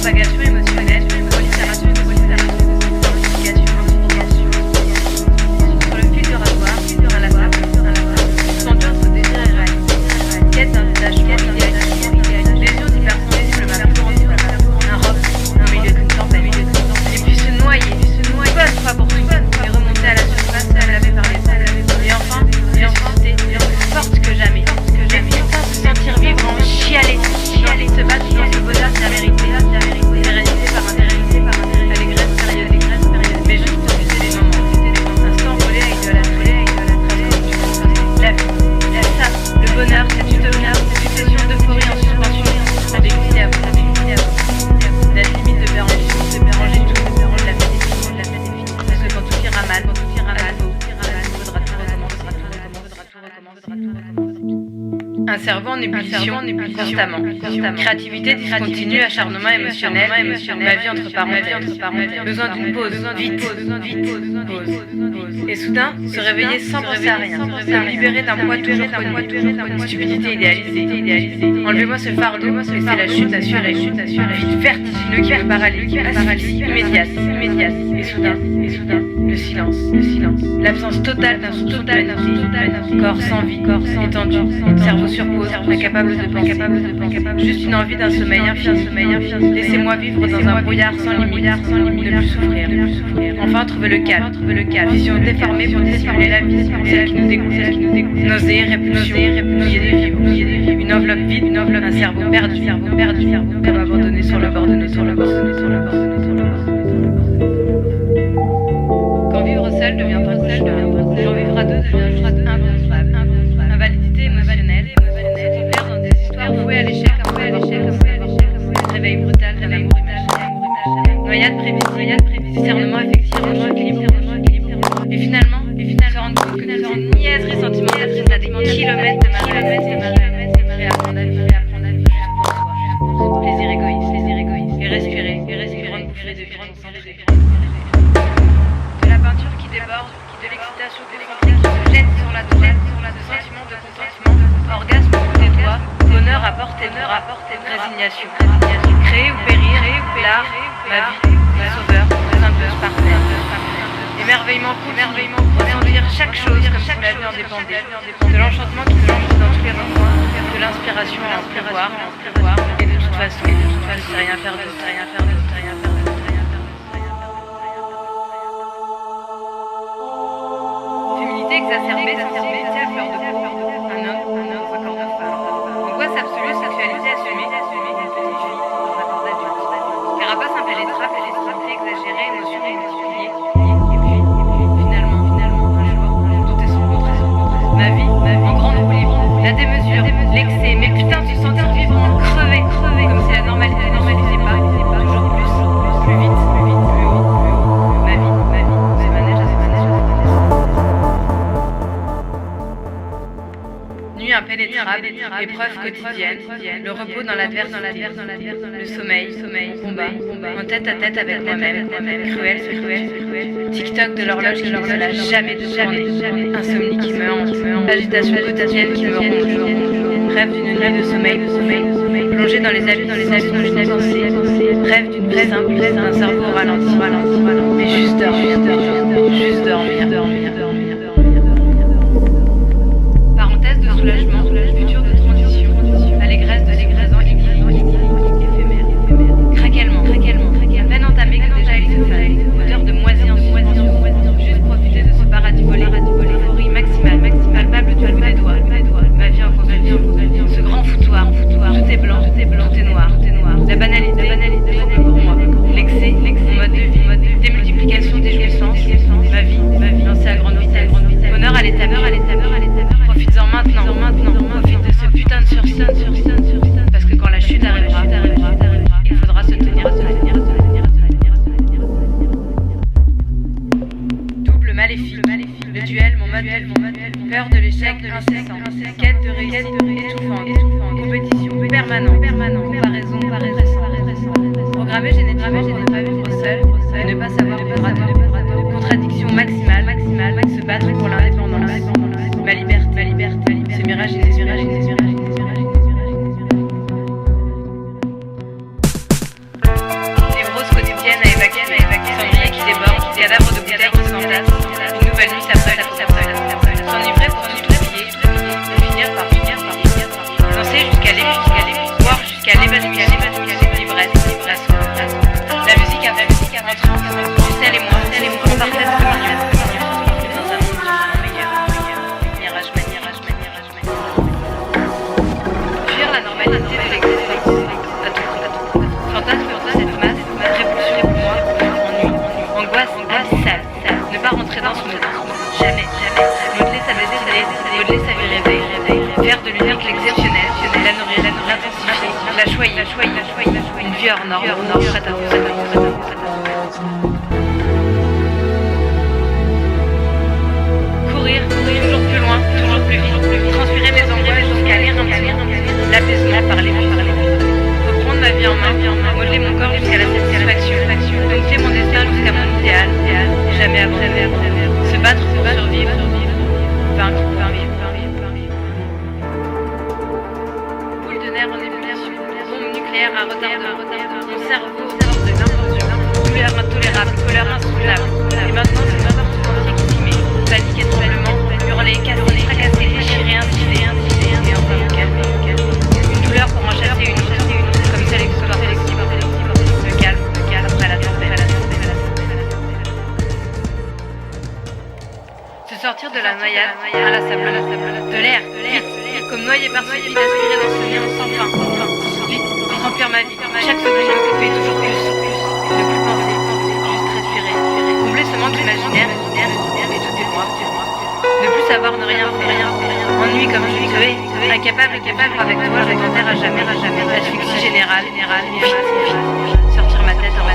propagation émotionnelle, prolifération de identification, sur le fil de rasoir, inlassable, tendu entre désir et réalité, quête d'un visage idéalisé, lésion d'hypersensible ma plus grande foi, un roc, au milieu d'une tempête, et puis se noyer, bonne fois pour toutes, et remonter à la surface, à laver par les ailes, et enfin, ressusciter, plus forte que jamais, se sentir vivre en chialer, se battre dans ce bonheur bien mérité, réalisé par un allégresse période, mais juste pour viser les moments, instant volé à idolâtrer, la vie, ça, le bonheur, cette utopie, cette succession d'euphorie en suspension, avec visé à vous, la limite de Béranger tout, la médecine, parce que quand tout ira mal, faudra tout recommencer. Un cerveau en ébullition, constamment. Créativité discontinue, acharnement émotionnel, ma vie entre parenthèses. Besoin d'une pause, vite, pause. Et soudain, se réveiller sans penser à rien, me libérer d'un poids toujours connu, stupidité idéalisée. Enlevez-moi ce fardeau, et c'est la chute assurée, vite vertigineux qui me paralyse, immédiate. Et soudain, le silence, l'absence totale d'un souffle de corps sans vie, étendu, cerveau sur pause, incapable de penser, juste une envie d'un sommeil infini, laissez-moi vivre dans un brouillard sans limite, ne plus souffrir. Enfin, trouver le calme, vision déformée pour dissimuler la vie, celle qui nous dégoûte, nausée, répulsion, mouiller des vivres, une enveloppe vide, un cerveau perdu, comme abandonné sur le bord de nos Quand vivre seul devient impossible, quand vivre à deux devient impensable. Invalidité émotionnelle, se perd dans des histoires vouées à l'échec, réveil brutal d'un amour imaginaire, noyade prévisible, discernement affectif, équilibre, et finalement, se rendre compte que nos niaiseries sentimentales sont à des kilomètres de ma réalité, et apprendre à vivre pour soi, plaisir égoïste, et respirer, grande bouffée de vie concentrée. De la peinture qui déborde, de l'excitation défendue qui se jette sur la droite, de sentiments de contentement, orgasme au bout des doigts, bonheur à portée de résignation. Créer ou périr, l'art, ma vie, le sauveur, simple partenaire. Émerveillement ressentir chaque chose comme si la vie en dépendait, de l'enchantement qui se lance dans tous les recoins, de l'inspiration à en pleuvoir, et de toute façon, je ne sais rien faire d'autre. Féminité exacerbée, sensibilité à fleur de peau, un homme, un corps de femme. Angoisse absolue, sexualité assumée, une petite fille dans un corps d'adulte. Carapace impénétrable, extrémité exagérée, émotion multipliée. Et puis, finalement, un jour, tout est son contraire. Ma vie, en grande roue libre, la démesure, l'excès, mais putain, se sentir vivre en crever, comme si la normalité n'normalisait pas, toujours plus vite, plus haut. Ma vie, c'est manège. Nuit impénétrable, épreuve quotidienne, le repos dans l'adversité, le sommeil, combat, en tête à tête avec moi-même, cruel, tic-toc de l'horloge qui ne se lâche jamais de tourner, insomnie qui me hante, agitation quotidienne qui me ronge, rêve d'une nuit de sommeil, plongé dans les abysses dont je n'ai pensé, rêve d'une vie simple, d'un cerveau ralenti, mais juste dormir. Parenthèse de soulagement, futur de transition, allégresse en éphémère. Craquellement, à peine entamé que déjà il se fasse, odeur de moisi en suspension, juste profiter de ce paradis volé, euphorie maximale, palpable du bout des doigts, ma vie en convulsion, ce grand foutoir, tout est blanc, tout est noir, la banalité, pour moi, l'excès, en mode de vie, démultiplication des jouissances, ma vie, lancée à grande vitesse, bonheur à l'état pur, profites-en maintenant, profite de ce putain de sursis, parce que quand la chute arrivera, il faudra se tenir. Double maléfique, le duel, mon mode, peur de l'échec incessant, quête de réussite étouffante, compétition permanente, comparaison pressante, programmé génétiquement pour ne pas vivre seul et ne pas savoir où contradiction maximale, se battre pour l'indépendance, ma liberté, ce mirage inesmirage. nouvelle nuit s'appelle. S'enivrer pour s'oublier, et finir par danser jusqu'à boire jusqu'à l'évasion, l'ivresse, la musique entre Gisèle et moi, on partait de dans un monde meilleur, mirage. Fuir la normalité de l'existence, à tout. Fantasme de cette masse, répulsion pour moi, ennui, angoisse abyssale, ne pas rentrer dans son monde, jamais, modeler sa destinée, modeler sa vie rêvée, faire de l'unique l'exceptionnel, la nourrir, l'intensifier, la choyer, une vie hors norme, prête à vous. Courir, toujours plus loin, toujours plus vite, transférer mes angoisses jusqu'à l'apaisement par les mots. Reprendre ma vie en main, modeler mon corps jusqu'à la satisfaction, dompter mon destin jusqu'à mon idéal, et jamais avant. Se battre pour survivre, vaincre. Boule de nerfs en ébullition, bombe nucléaire à retardement, mon cerveau sort de n'importe, douleur intolérable, colère insoutenable, et maintenant c'est n'importe quoi exprimé, panique et tremblement, hurler, casser, fracasser, déchirer, inciser, et enfin me calmer. Une douleur pour en chasser une autre, comme celle explore le calme après la tempête. Se sortir de la noyade inlassable, de l'air, comme noyé par ce vide, aspirer dans ce néant sans fin, vite, remplir ma vie, chaque seconde m'occuper toujours plus, ne plus penser, juste respirer, combler ce manque imaginaire, et tout est moi, ne plus savoir ne rien faire, ennui comme je suis, incapable, avec toi, je t'enterre à jamais, asphyxie générale, sortir ma tête en